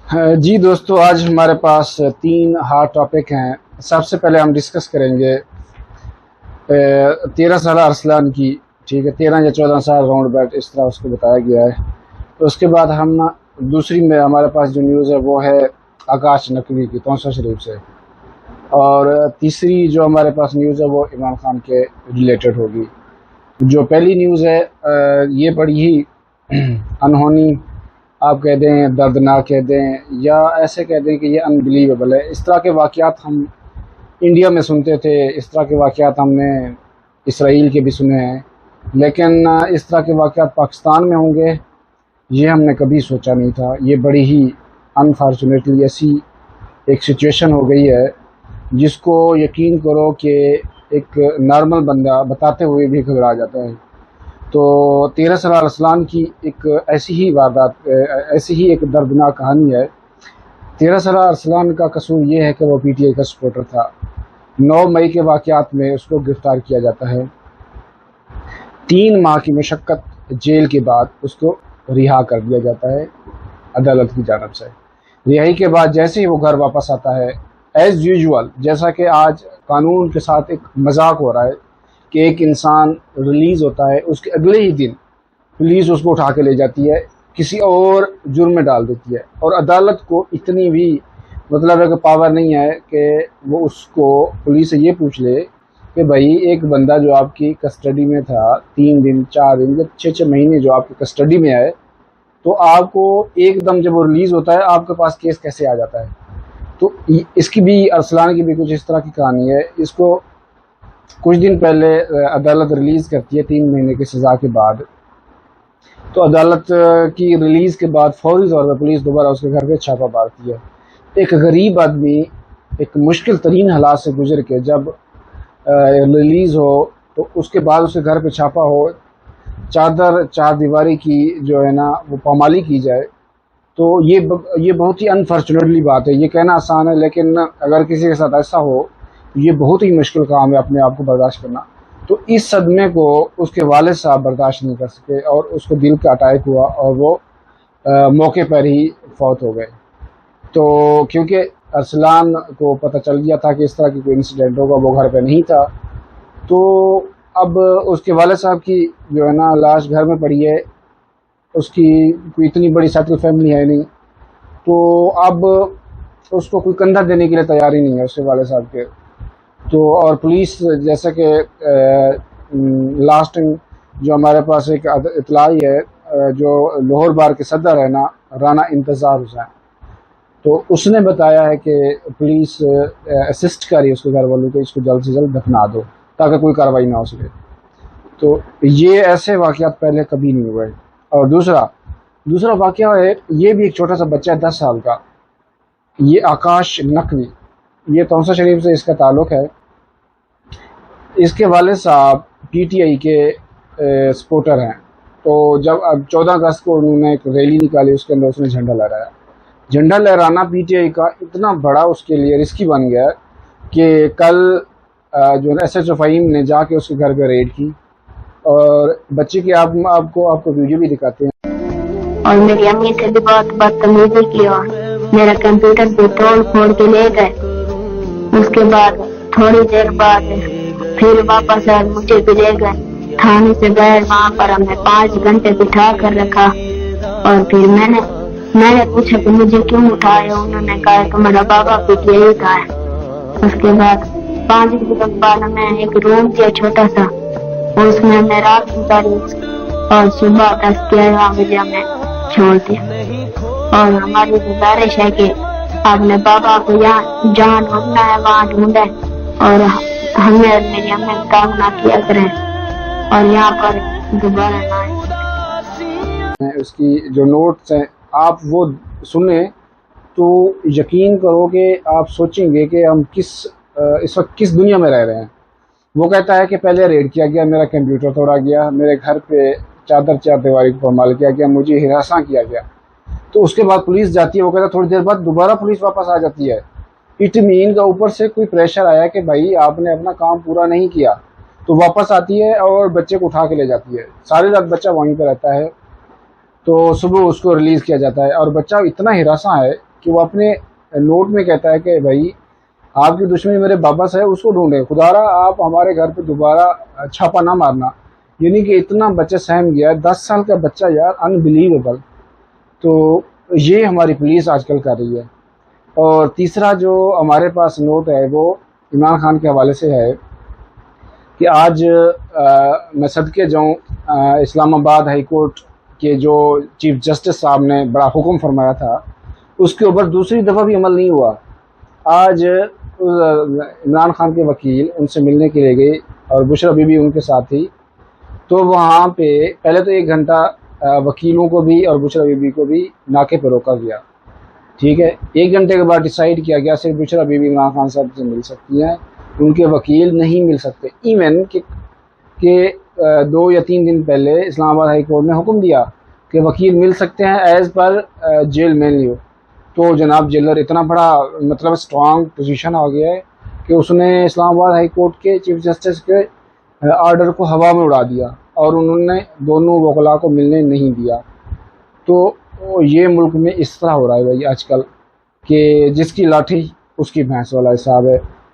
جی دوستو، آج ہمارے پاس 3 ہارڈ ٹاپک ہیں۔ سب سے پہلے ہم ڈسکس کریں گے 13 سالہ ارسلان کی، ٹھیک ہے، 13 یا 14 سال راؤنڈ بیٹ اس طرح اس کو بتایا گیا ہے۔ تو اس کے بعد ہم دوسری میں ہمارے پاس جو نیوز ہے وہ ہے آکاش نقوی کی تونسا شریف سے، اور تیسری جو ہمارے پاس نیوز ہے وہ عمران خان کے ریلیٹڈ ہوگی۔ جو پہلی نیوز ہے یہ بڑی ہی انہونی، آپ کہہ دیں دردناک کہہ دیں، یا ایسے کہہ دیں کہ یہ انبلیویبل ہے۔ اس طرح کے واقعات ہم انڈیا میں سنتے تھے، اس طرح کے واقعات ہم نے اسرائیل کے بھی سنے ہیں، لیکن اس طرح کے واقعات پاکستان میں ہوں گے یہ ہم نے کبھی سوچا نہیں تھا۔ یہ بڑی ہی انفارچونیٹلی ایسی ایک سچویشن ہو گئی ہے جس کو یقین کرو کہ ایک نارمل بندہ بتاتے ہوئے بھی گھبرا جاتا ہے۔ تو 13 سالہ ارسلان کی ایک ایسی ہی واردات، ایسی ہی ایک دردناک کہانی ہے۔ 13 سالہ ارسلان کا قصور یہ ہے کہ وہ پی ٹی آئی کا سپورٹر تھا۔ 9 مئی کے واقعات میں اس کو گرفتار کیا جاتا ہے۔ 3 ماہ کی مشقت جیل کے بعد اس کو رہا کر دیا جاتا ہے عدالت کی جانب سے۔ رہائی کے بعد جیسے ہی وہ گھر واپس آتا ہے، ایز یوزول، جیسا کہ آج قانون کے ساتھ ایک مذاق ہو رہا ہے کہ ایک انسان ریلیز ہوتا ہے، اس کے اگلے ہی دن پولیس اس کو اٹھا کے لے جاتی ہے، کسی اور جرم میں ڈال دیتی ہے، اور عدالت کو اتنی بھی مطلب ہے کہ پاور نہیں ہے کہ وہ اس کو پولیس سے یہ پوچھ لے کہ بھائی ایک بندہ جو آپ کی کسٹڈی میں تھا 3 دن 4 دن یا 6 مہینے جو آپ کی کسٹڈی میں ہے، تو آپ کو ایک دم جب وہ ریلیز ہوتا ہے آپ کے پاس کیس کیسے آ جاتا ہے؟ تو اس کی بھی، ارسلان کی بھی کچھ اس طرح کی کہانی ہے۔ اس کو کچھ دن پہلے عدالت ریلیز کرتی ہے 3 مہینے کی سزا کے بعد۔ تو عدالت کی ریلیز کے بعد فوری طور پر پولیس دوبارہ اس کے گھر پہ چھاپہ مارتی ہے۔ ایک غریب آدمی ایک مشکل ترین حالات سے گزر کے جب ریلیز ہو تو اس کے بعد اس کے گھر پہ چھاپا ہو، چار دیواری کی جو ہے نا وہ پامالی کی جائے، تو یہ بہت ہی انفارچونیٹلی بات ہے۔ یہ کہنا آسان ہے، لیکن اگر کسی کے ساتھ ایسا ہو یہ بہت ہی مشکل کام ہے اپنے آپ کو برداشت کرنا۔ تو اس صدمے کو اس کے والد صاحب برداشت نہیں کر سکے اور اس کو دل کا اٹیک ہوا اور وہ موقع پر ہی فوت ہو گئے۔ تو کیونکہ ارسلان کو پتہ چل گیا تھا کہ اس طرح کی کوئی انسیڈنٹ ہوگا، وہ گھر پہ نہیں تھا، تو اب اس کے والد صاحب کی جو ہے نا لاش گھر میں پڑی ہے، اس کی کوئی اتنی بڑی سیٹل فیملی ہے نہیں، تو اب اس کو کوئی کندھا دینے کے لیے تیار ہی نہیں ہے اس کے والد صاحب کے۔ تو اور پولیس جیسا کہ لاسٹ جو ہمارے پاس ایک اطلاع ہے، جو لاہور بار کے صدر ہے نا رانا انتظار حسین، تو اس نے بتایا ہے کہ پولیس اسسٹ کر رہی ہے اس کے گھر والوں کو، اس کو جلد سے جلد دفنا دو تاکہ کوئی کارروائی نہ ہو سکے۔ تو یہ ایسے واقعات پہلے کبھی نہیں ہوئے۔ اور دوسرا واقعہ ہے، یہ بھی ایک چھوٹا سا بچہ ہے 10 سال کا، یہ آکاش نقوی، یہ تونسا شریف سے اس کا تعلق ہے۔ اس کے والد صاحب پی ٹی آئی کے سپورٹر ہیں۔ تو جب اب 14 اگست کو انہوں نے ایک ریلی نکالی، اس کے اندر اس نے جھنڈا لہرایا۔ جھنڈا لہرانا پی ٹی آئی کا اتنا بڑا اس کے لیے رسکی بن گیا کہ کل جو ایس ایچ او فہیم نے جا کے اس کے گھر پہ ریڈ کی، اور بچے کی آپ کو ویڈیو بھی دکھاتے ہیں۔ اور میری امی سے بھی بہت بدتمیزی کی اور میرا کمپیوٹر بھی توڑ پھوڑ کے لے گئے۔ اس کے بعد تھوڑی دیر بعد پھر واپس مجھے بھی لے گئے تھانے سے باہر، وہاں پر ہمیں 5 گھنٹے بٹھا کر رکھا، اور پھر میں نے پوچھا کہ مجھے کیوں اٹھایا، انہوں نے کہا کہ میرا بابا پی ٹی آئی کا ہے۔ اس کے بعد 5 دن بعد ہمیں ایک روم دیا چھوٹا سا، اس میں ہمیں رات گزاری، اور صبح 10-11 بجے ہمیں چھوڑ دیا۔ اور ہماری گزارش ہے کہ آپ نے بابا کو جہاں ڈھونڈنا ہے وہاں ڈھونڈے، اور ہمیں اور میری امی کام نہ کیا کریں، اور یہاں پر دوبارہ نہ آئیں۔ اس کی جو نوٹس ہیں آپ وہ سنیں تو یقین کرو کہ آپ سوچیں گے کہ ہم اس وقت کس دنیا میں رہ رہے ہیں۔ وہ کہتا ہے کہ پہلے ریڈ کیا گیا، میرا کمپیوٹر توڑا گیا، میرے گھر پہ چار دیواری کو پامال کیا گیا، مجھے ہراساں کیا گیا۔ تو اس کے بعد پولیس جاتی ہے، وہ کہتا ہے تھوڑی دیر بعد دوبارہ پولیس واپس آ جاتی ہے۔ اٹ مین کا اوپر سے کوئی پریشر آیا کہ بھائی آپ نے اپنا کام پورا نہیں کیا، تو واپس آتی ہے اور بچے کو اٹھا کے لے جاتی ہے۔ ساری رات بچہ وہیں پہ رہتا ہے، تو صبح اس کو ریلیز کیا جاتا ہے، اور بچہ اتنا ہراساں ہے کہ وہ اپنے نوٹ میں کہتا ہے کہ بھائی آپ کی دشمنی میرے بابا سے ہے، اس کو ڈھونڈے، خدارا آپ ہمارے گھر پہ دوبارہ چھاپا نہ مارنا. یعنی کہ اتنا بچہ سہم گیا ہے، 10 سال کا بچہ یار، انبلیویبل. تو یہ ہماری پولیس آج کل کر رہی ہے. اور تیسرا جو ہمارے پاس نوٹ ہے وہ عمران خان کے حوالے سے ہے کہ آج میں صدقے جاؤں، اسلام آباد ہائی کورٹ کے جو چیف جسٹس صاحب نے بڑا حکم فرمایا تھا اس کے اوپر دوسری دفعہ بھی عمل نہیں ہوا. آج عمران خان کے وکیل ان سے ملنے کے لیے گئے اور بشرا بی بی ان کے ساتھ تھی. تو وہاں پہ پہلے تو 1 گھنٹہ وکیلوں کو بھی اور بشرا بی بی کو بھی ناکے پہ روکا گیا. ٹھیک ہے، 1 گھنٹے کے بعد ڈیسائیڈ کیا گیا صرف بشرا بی بی عمران خان صاحب سے مل سکتی ہیں، ان کے وکیل نہیں مل سکتے. ایون کہ 2 یا 3 دن پہلے اسلام آباد ہائی کورٹ نے حکم دیا کہ وکیل مل سکتے ہیں ایز پر جیل مینیو. تو جناب جیلر اتنا بڑا مطلب اسٹرانگ پوزیشن آ گیا ہے کہ اس نے اسلام آباد ہائی کورٹ کے چیف جسٹس کے آرڈر کو ہوا میں اڑا دیا اور انہوں نے دونوں وکلاء کو ملنے نہیں دیا. تو یہ ملک میں اس طرح ہو رہا ہے بھائی آج کل کہ جس کی لاٹھی اس کی بھینس والا حساب ہے.